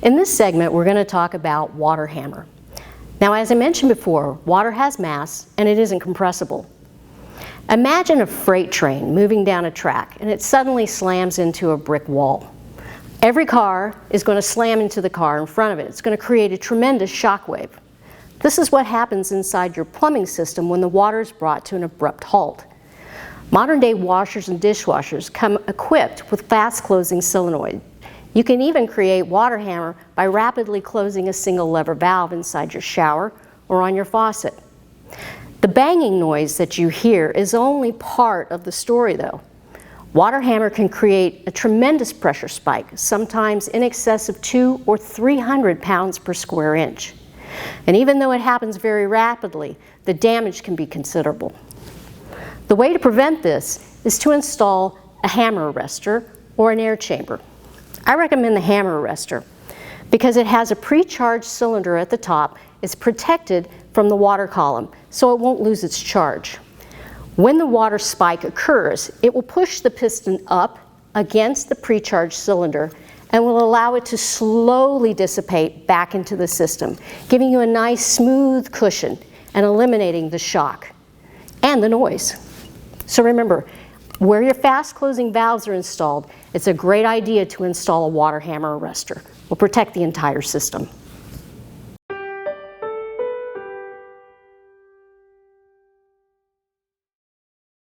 In this segment, we're going to talk about water hammer. Now, as I mentioned before, water has mass and it isn't compressible. Imagine a freight train moving down a track and it suddenly slams into a brick wall. Every car is going to slam into the car in front of it. It's going to create a tremendous shock wave. This is what happens inside your plumbing system when the water is brought to an abrupt halt. Modern-day washers and dishwashers come equipped with fast-closing solenoid. You can even create water hammer by rapidly closing a single lever valve inside your shower or on your faucet. The banging noise that you hear is only part of the story, though. Water hammer can create a tremendous pressure spike, sometimes in excess of 200 or 300 pounds per square inch. And even though it happens very rapidly, the damage can be considerable. The way to prevent this is to install a hammer arrestor or an air chamber. I recommend the hammer arrestor because it has a pre-charged cylinder at the top. It's protected from the water column, so it won't lose its charge. When the water spike occurs, it will push the piston up against the pre-charged cylinder and will allow it to slowly dissipate back into the system, giving you a nice smooth cushion and eliminating the shock and the noise. So remember, where your fast-closing valves are installed, it's a great idea to install a water hammer arrestor. It will protect the entire system.